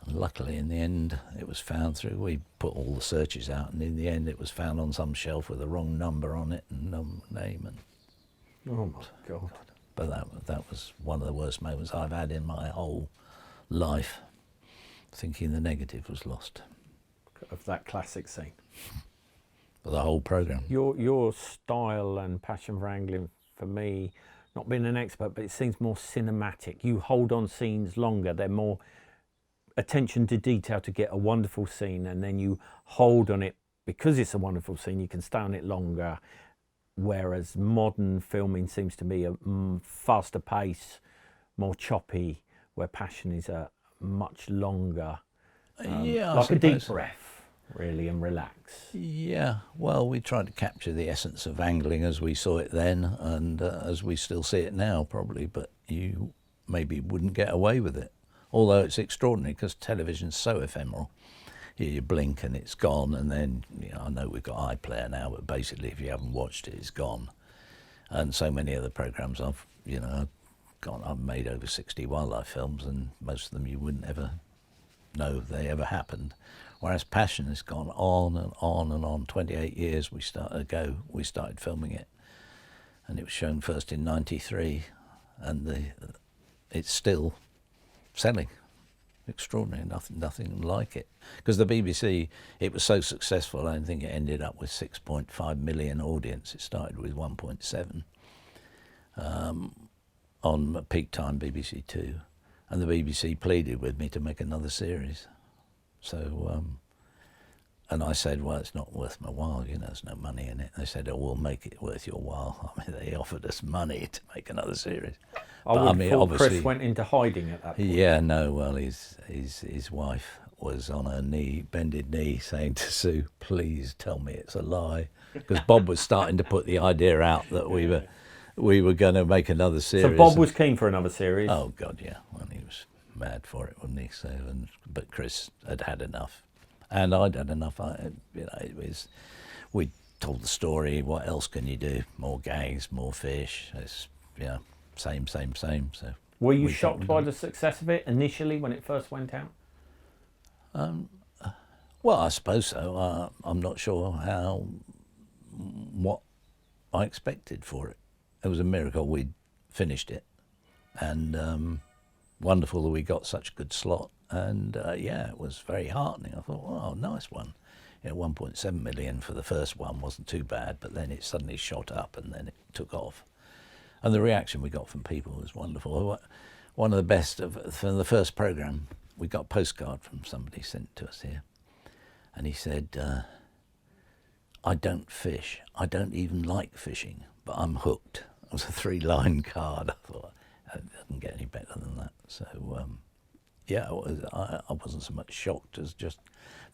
And luckily, in the end, it was found through, we put all the searches out, and in the end it was found on some shelf with the wrong number on it and name. And oh my God. But that was one of the worst moments I've had in my whole life, thinking the negative was lost. Of that classic scene. For the whole programme. Your style and passion for angling, for me, not being an expert, but it seems more cinematic. You hold on scenes longer. They're more attention to detail to get a wonderful scene, and then you hold on it because it's a wonderful scene. You can stay on it longer, whereas modern filming seems to be a faster pace, more choppy, where passion is a much longer, like a deep breath, really, and relax. Yeah, well, we tried to capture the essence of angling as we saw it then, and as we still see it now, probably, but you maybe wouldn't get away with it. Although it's extraordinary because television's so ephemeral. You blink and it's gone, and then, I know we've got iPlayer now, but basically if you haven't watched it, it's gone. And so many other programmes I've made over 60 wildlife films, and most of them you wouldn't ever know they ever happened. Whereas passion has gone on and on and on. 28 years we started filming it, and it was shown first in '93, and it's still selling. Extraordinary, nothing like it. Because the BBC, it was so successful, I don't think it ended up with 6.5 million audience. It started with 1.7 on peak time BBC Two, and the BBC pleaded with me to make another series. So, and I said, well, it's not worth my while, there's no money in it. They said, oh, we'll make it worth your while. I mean, they offered us money to make another series. I thought Chris went into hiding at that point. Yeah, no, well, his wife was on her bended knee, saying to Sue, please tell me it's a lie. Because Bob was starting to put the idea out that we were going to make another series. So Bob was keen for another series? Oh, God, yeah. Well, he was mad for it, wasn't he? So, but Chris had enough. And I'd had enough. We told the story. What else can you do? More gags, more fish. It's, same. So were you shocked by the success of it initially when it first went out? Well, I suppose so. I'm not sure what I expected for it. It was a miracle we'd finished it, and wonderful that we got such a good slot. And it was very heartening. I thought, wow, nice one. 1.7 million for the first one wasn't too bad, but then it suddenly shot up and then it took off. And the reaction we got from people was wonderful. One of the best from the first programme, we got a postcard from somebody sent to us here. And he said, I don't fish. I don't even like fishing, but I'm hooked. It was a 3-line card. I thought, it doesn't get any better than that. So, I wasn't so much shocked as just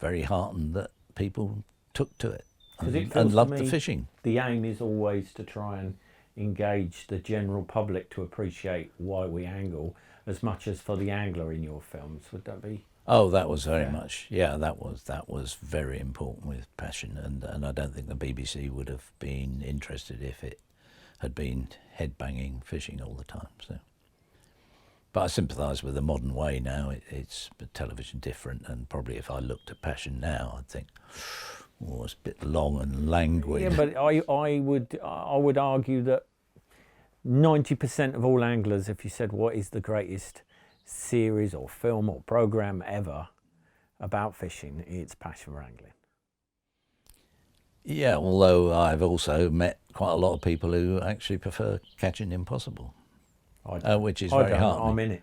very heartened that people took to it and loved the fishing. The aim is always to try and engage the general public to appreciate why we angle as much as for the angler in your films. Would that be? Oh, that was very much. Yeah, that was very important with passion, and I don't think the BBC would have been interested if it had been head-banging fishing all the time. So, but I sympathise with the modern way now. It's television different, and probably if I looked at passion now, I'd think, oh, it's a bit long and languid. Yeah, but I would argue that 90% of all anglers, if you said what is the greatest series or film or programme ever about fishing, it's Passion for Angling. Yeah, although I've also met quite a lot of people who actually prefer Catching Impossible, which is very heartening. I'm in it.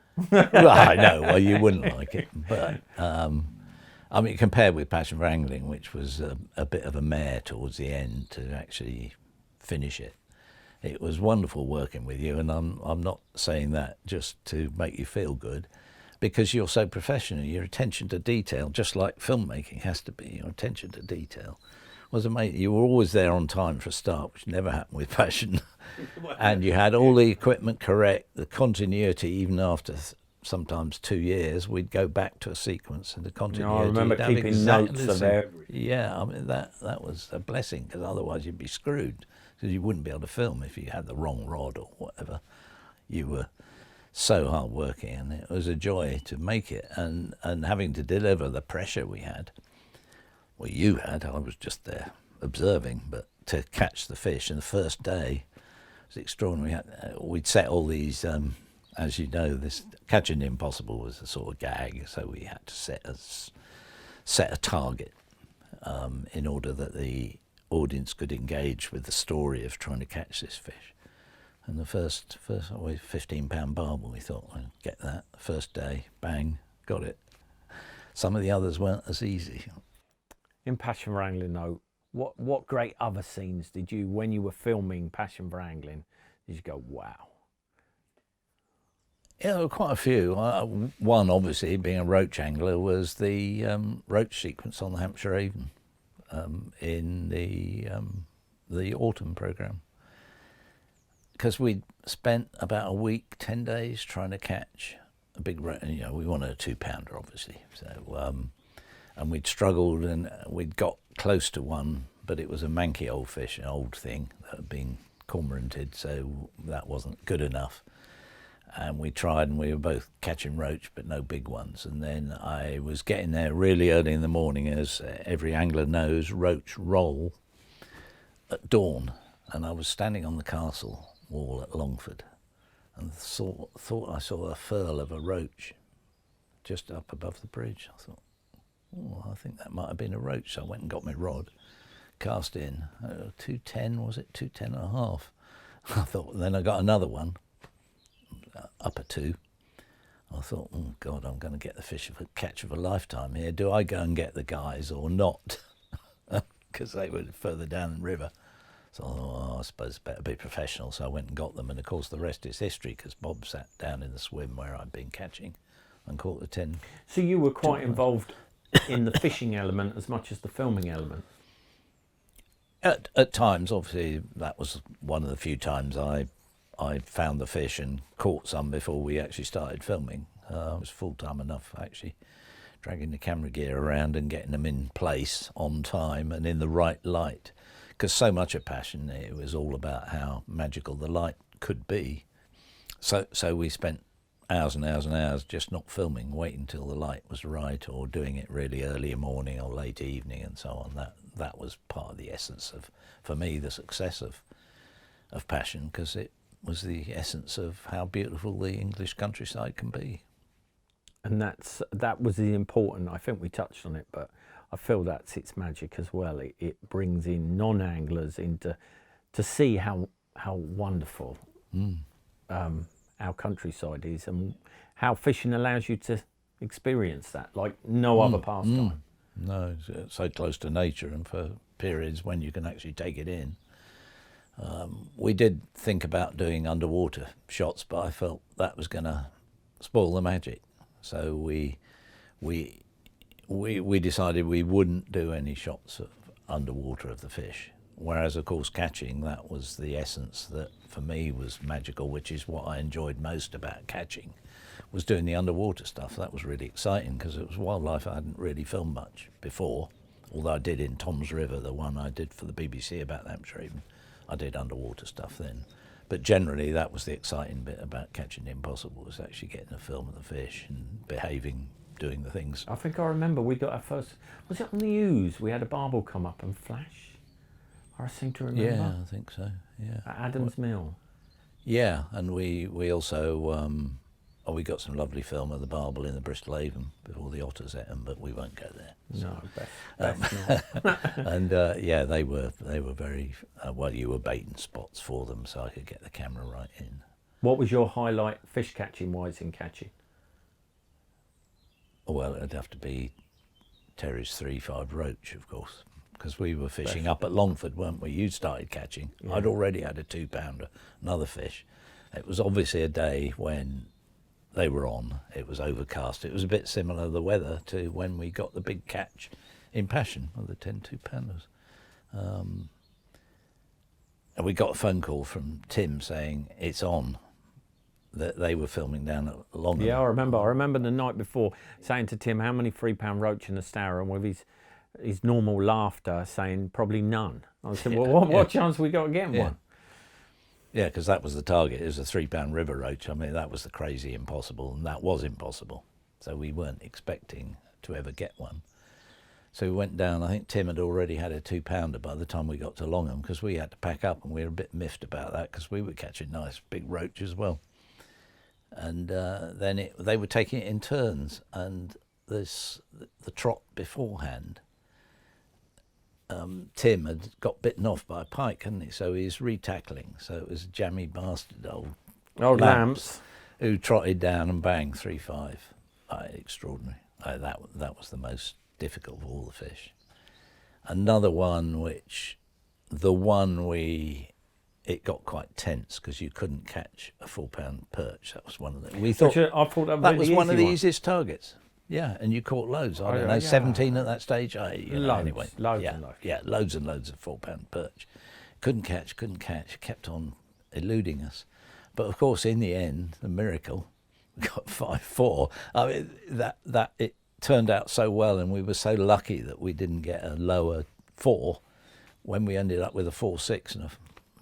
Well, I know, well, you wouldn't like it, but I mean, compared with Passion for Angling, which was a bit of a mare towards the end to actually finish it, it was wonderful working with you, and I'm not saying that just to make you feel good, because you're so professional. Your attention to detail, just like filmmaking has to be, your attention to detail was amazing. You were always there on time for a start, which never happened with Passion. And you had all the equipment correct, the continuity, even after sometimes 2 years, we'd go back to a sequence and the continuity. I remember keeping notes of everything. Yeah, I mean, that was a blessing, because otherwise you'd be screwed, because you wouldn't be able to film if you had the wrong rod or whatever you were so hard working, and it was a joy to make it, and having to deliver the pressure we had. Well, you had, I was just there observing, but to catch the fish in the first day was extraordinary. We'd set all these, as you know, this catching the impossible was a sort of gag, so we had to set a target in order that the audience could engage with the story of trying to catch this fish. And the first always £15 barbel, we thought, we'll get that. First day, bang, got it. Some of the others weren't as easy. In Passion for Angling, though, what great other scenes did you, when you were filming Passion for Angling, did you go, wow? Yeah, there were quite a few. One, obviously, being a roach angler, was the roach sequence on the Hampshire Avon in the autumn programme. Because we'd spent about a week, 10 days, trying to catch a big roach. You know, we wanted a 2-pounder, obviously. So, and we'd struggled, and we'd got close to one, but it was a manky old fish, an old thing that had been cormoranted, so that wasn't good enough. And we tried, and we were both catching roach, but no big ones. And then I was getting there really early in the morning, as every angler knows, roach roll at dawn. And I was standing on the castle wall at Longford, and thought I saw a furl of a roach just up above the bridge. I thought, oh, I think that might have been a roach. So I went and got my rod, cast in, 210, was it? 210 and a half. I thought, then I got another one, up a 2. I thought, oh God, I'm going to get the fish of a catch of a lifetime here. Do I go and get the guys or not? Because they were further down the river. So I suppose better be professional. So I went and got them, and of course the rest is history, because Bob sat down in the swim where I'd been catching and caught the 10. So you were quite involved in the fishing element as much as the filming element? At times, obviously, that was one of the few times I found the fish and caught some before we actually started filming. It was full-time enough, actually, dragging the camera gear around and getting them in place on time and in the right light. Because so much of Passion, it was all about how magical the light could be. So we spent hours and hours and hours just not filming, waiting until the light was right, or doing it really early morning or late evening and so on. That was part of the essence of, for me, the success of Passion, because it was the essence of how beautiful the English countryside can be. And that was the important, I think we touched on it, but I feel that's its magic as well. It brings in non-anglers to see how wonderful our countryside is, and how fishing allows you to experience that like no other pastime. No, it's so close to nature, and for periods when you can actually take it in. We did think about doing underwater shots, but I felt that was going to spoil the magic. So we decided we wouldn't do any shots of underwater of the fish. Whereas, of course, catching, that was the essence that for me was magical, which is what I enjoyed most about catching, was doing the underwater stuff. That was really exciting, because it was wildlife I hadn't really filmed much before, although I did in Tom's River, the one I did for the BBC about the Hampshire Avon. I did underwater stuff then. But generally, that was the exciting bit about catching the impossible, was actually getting a film of the fish and behaving, doing the things. I think I remember we got our first, was it on the Ouse? We had a barbel come up and flash. I seem to remember. Yeah, I think so, yeah. At Adams Mill. Yeah, and we also, we got some lovely film of the barbel in the Bristol Avon before the otters ate them, but we won't go there. No, best not. And yeah, they were very, well, you were baiting spots for them, so I could get the camera right in. What was your highlight fish catching wise in catching? Well, it'd have to be Terry's 3-5 roach, of course, because we were fishing up at Longford, weren't we? You started catching. Yeah. I'd already had a 2-pounder, another fish. It was obviously a day when they were on. It was overcast. It was a bit similar, the weather, to when we got the big catch in Passion of the 10 2-pounders. And we got a phone call from Tim saying it's on, that they were filming down at Longford. Yeah, I remember the night before saying to Tim, how many 3-pound roach in the Stour, and with his normal laughter saying probably none. I said, well, what chance we got of getting one? Yeah, because that was the target. It was a 3-pound river roach. I mean, that was the crazy impossible, and that was impossible. So we weren't expecting to ever get one. So we went down. I think Tim had already had a 2-pounder by the time we got to Longham, because we had to pack up, and we were a bit miffed about that because we were catching nice big roach as well. And then they were taking it in turns, and the trot beforehand, Tim had got bitten off by a pike, hadn't he? So he's retackling. So it was a jammy bastard old Lamps who trotted down and bang 3-5. Extraordinary. That was the most difficult of all the fish. Another one it got quite tense because you couldn't catch a 4-pound perch. That was one of them. We thought I thought that was one of the easiest targets. Yeah, and you caught loads. I don't know, 17 at that stage. Loads and loads of 4-pound perch. Couldn't catch. Kept on eluding us. But of course, in the end, the miracle, we got 5-4. I mean, that it turned out so well, and we were so lucky that we didn't get a lower 4 when we ended up with a 4-6 and a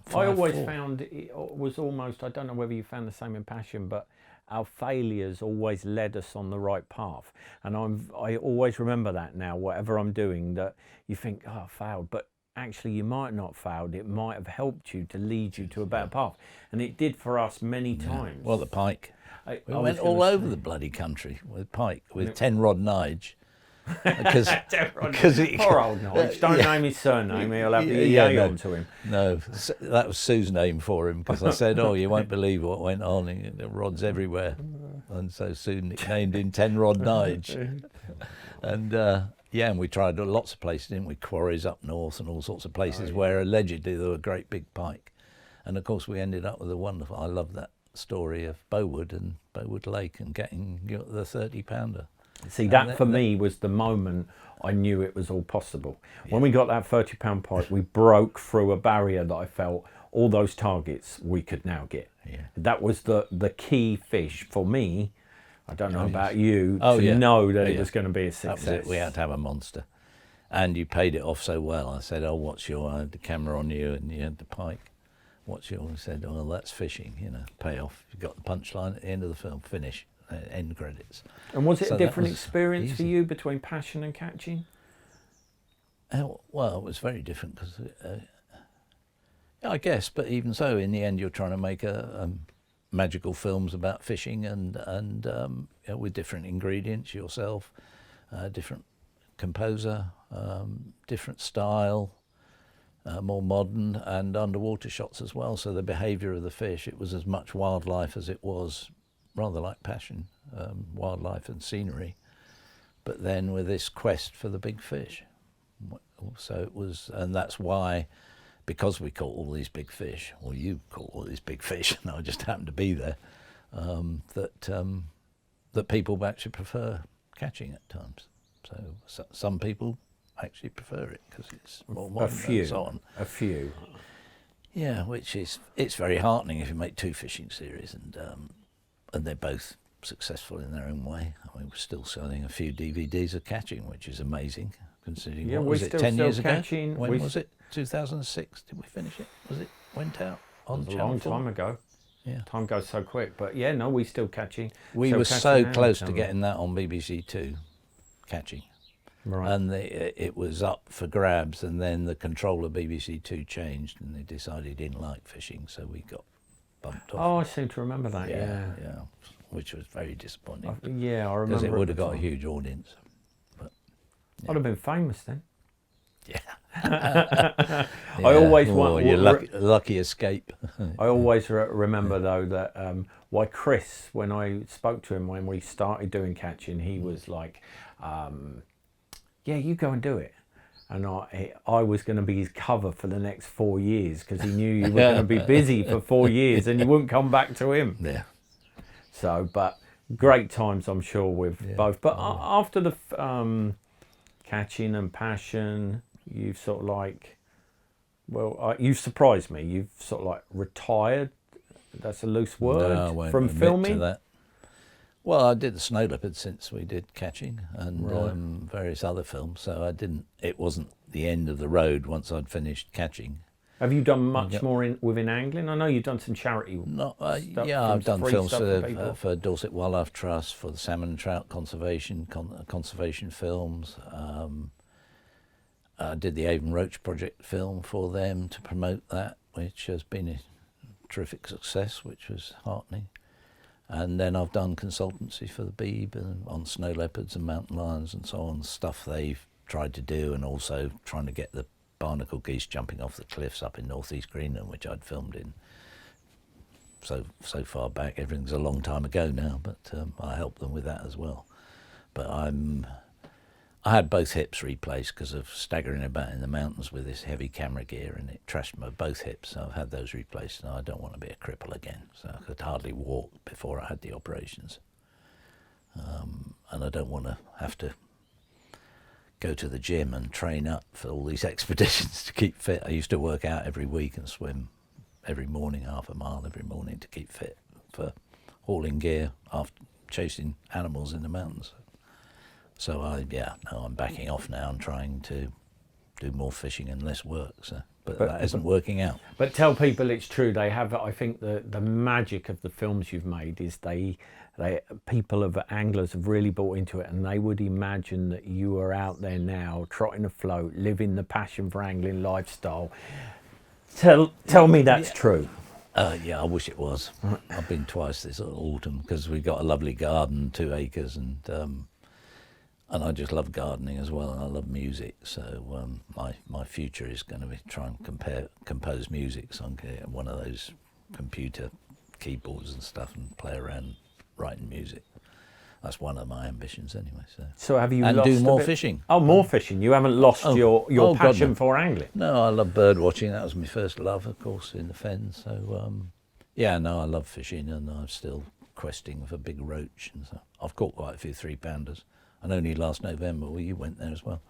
5-4. I always found it was almost, I don't know whether you found the same in Passion, but our failures always led us on the right path. And I always remember that now, whatever I'm doing, that you think, oh, I failed, but actually you might not have failed. It might have helped you to lead you to a better path. And it did for us many times. Well, the pike. We went all over the bloody country with pike, with 10-rod Nige. Because poor old Nige. Don't name his surname, he'll have the EA onto him. No, that was Sue's name for him, because I said, oh, you won't believe what went on. The rods everywhere. And so Sue nicknamed him 10-rod Nige. And and we tried lots of places, didn't we? Quarries up north and all sorts of places where allegedly there were great big pike. And of course we ended up with a wonderful, I love that story of Bowood and Bowood Lake and getting the 30-pounder. See, that for me was the moment I knew it was all possible. When we got that 30-pound pike, we broke through a barrier that I felt all those targets we could now get. Yeah. That was the key fish for me. I don't know about you, to know that it was going to be a success. That was it. We had to have a monster. And you paid it off so well. I said, oh, I had the camera on you and you had the pike. What's your? I said, oh, that's fishing, pay off. You got the punchline at the end of the film, finish. End credits. And was it a different experience for you between Passion and catching? Well, it was very different because, I guess. But even so, in the end, you're trying to make magical films about fishing and with different ingredients yourself, different composer, different style, more modern, and underwater shots as well. So the behaviour of the fish, it was as much wildlife as it was. Rather like Passion, wildlife and scenery, but then with this quest for the big fish. So it was, and that's why, because we caught all these big fish, or you caught all these big fish, and I just happened to be there, that people actually prefer catching at times. So some people actually prefer it because it's more modern and so on. A few. Yeah, it's very heartening if you make 2 fishing series and they're both successful in their own way. I mean, we're still selling a few DVDs of catching, which is amazing, considering, what was it, 10 years ago? When was it? 2006, did we finish it? Went out on Channel 4? A long time ago. Yeah. Time goes so quick, but we still catching. We were so close to getting that on BBC Two, catching. Right. And it was up for grabs, and then the control of BBC Two changed, and they decided he didn't like fishing, so we got bumped off. Oh, I seem to remember that. Yeah, which was very disappointing. I remember. Because it would have got a huge audience. But I'd have been famous then. Yeah. I always your lucky escape. I always remember though that why Chris, when I spoke to him when we started doing catching, he was like, "Yeah, you go and do it." And I was going to be his cover for the next 4 years because he knew you were going to be busy for 4 years and you wouldn't come back to him. Yeah. So, but great times, I'm sure, with both. But after the catching and Passion, you've sort of like, you've surprised me. You've sort of like retired. That's a loose word from filming. To that. Well, I did the Snow Leopard since we did catching and various other films. So it wasn't the end of the road once I'd finished catching. Have you done much more within angling? I know you've done some charity stuff. Yeah, I've done films for Dorset Wildlife Trust, for the Salmon and Trout Conservation films. I did the Avon Roach Project film for them to promote that, which has been a terrific success, which was heartening. And then I've done consultancy for the Beeb and on snow leopards and mountain lions and so on, stuff they've tried to do, and also trying to get the barnacle geese jumping off the cliffs up in northeast Greenland, which I'd filmed in so far back. Everything's a long time ago now, but I helped them with that as well. But I had both hips replaced because of staggering about in the mountains with this heavy camera gear, and it trashed my both hips. So I've had those replaced, and I don't want to be a cripple again. So I could hardly walk before I had the operations, and I don't want to have to go to the gym and train up for all these expeditions to keep fit. I used to work out every week and swim every morning, half a mile every morning, to keep fit for hauling gear after chasing animals in the mountains. So I'm backing off now and trying to do more fishing and less work. So, but that isn't working out. But tell people it's true. They have. I think the magic of the films you've made is anglers have really bought into it, and they would imagine that you are out there now trotting a float, living the passion for angling lifestyle. Tell me that's true. Yeah, I wish it was. I've been twice this autumn because we've got a lovely garden, 2 acres, and I just love gardening as well, and I love music. So my future is going to be trying to compose music. So I'm going to get one of those computer keyboards and stuff and play around writing music. That's one of my ambitions anyway. So have you and lost do more fishing? Oh, more fishing. You haven't lost your passion for angling? No, I love bird watching. That was my first love, of course, in the fens. So I love fishing, and I'm still questing for big roach. And so I've caught quite a few 3-pounders. And only last November, well, you went there as well.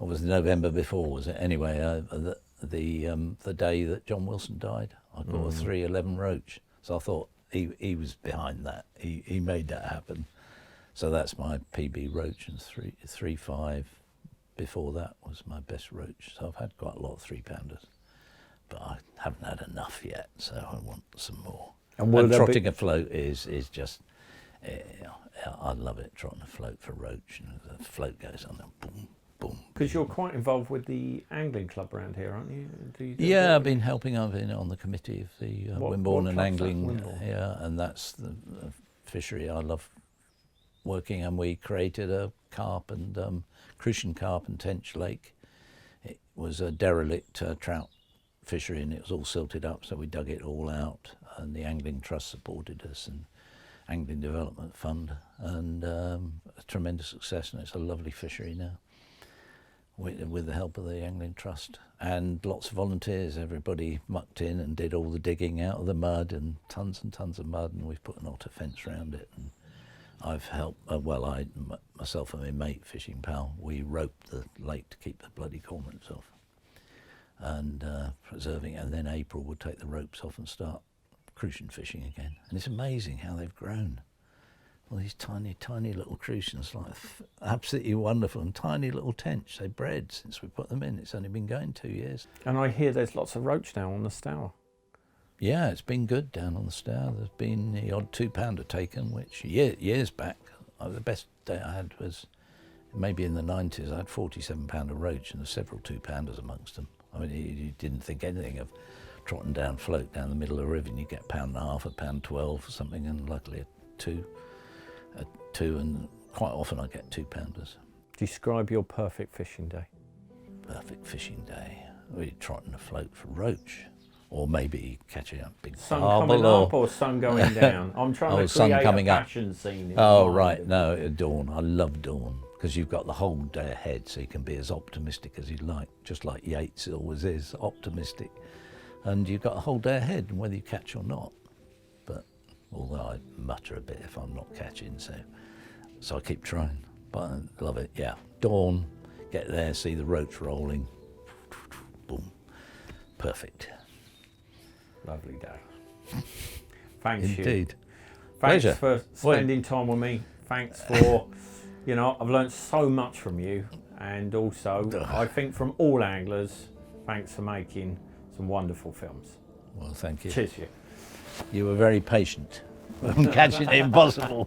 Or was it November before, was it? Anyway, the day that John Wilson died, I caught a 311 roach. So I thought he was behind that. He made that happen. So that's my PB roach, and 3.5 before that was my best roach. So I've had quite a lot of 3-pounders, but I haven't had enough yet. So I want some more. And trotting a float is just. I love it, trotting a float for roach, and the float goes on and boom, boom. Because you're quite involved with the angling club around here, aren't you? I've been helping. I've been on the committee of the Wimborne and Angling. Yeah, and that's the fishery I love working. And we created a carp and crucian carp and tench lake. It was a derelict trout fishery, and it was all silted up, so we dug it all out, and the Angling Trust supported us, and Angling Development Fund, and a tremendous success, and it's a lovely fishery now with the help of the Angling Trust and lots of volunteers. Everybody mucked in and did all the digging out of the mud, and tons of mud, and we've put an otter fence around it, and I've helped, myself and my mate, fishing pal, we roped the lake to keep the bloody cormorants off and preserving it, and then April we'll take the ropes off and start crucian fishing again. And it's amazing how they've grown. All these tiny little crucians, like absolutely wonderful, and tiny little tench. They bred since we put them in. It's only been going 2 years. And I hear there's lots of roach now on the Stour. Yeah, it's been good down on the Stour. There's been the odd 2-pounder taken, which years back, the best day I had was maybe in the 90s. I had 47-pounder roach, and there's several 2-pounders amongst them. I mean, you didn't think anything of trotting down float down the middle of the river, and you get £1.5, £1.12 or something, and luckily a two, and quite often I get 2-pounders. Describe your perfect fishing day. Perfect fishing day. We're trotting a float for roach, or maybe catching up big sun coming up or sun going down. I'm trying to create a fashion scene. Right, no, at dawn. I love dawn because you've got the whole day ahead, so you can be as optimistic as you like, just like Yates always is, optimistic. And you've got a whole day ahead, whether you catch or not. But although I mutter a bit if I'm not catching, so I keep trying. But I love it. Yeah, dawn, get there, see the roach rolling, boom, perfect. Lovely day. Thanks, indeed. Thanks Pleasure. for spending time with me. Thanks for, I've learned so much from you, and also I think from all anglers, Thanks for making some wonderful films. Well, thank you. Cheers, you. You were very patient. Catching it impossible.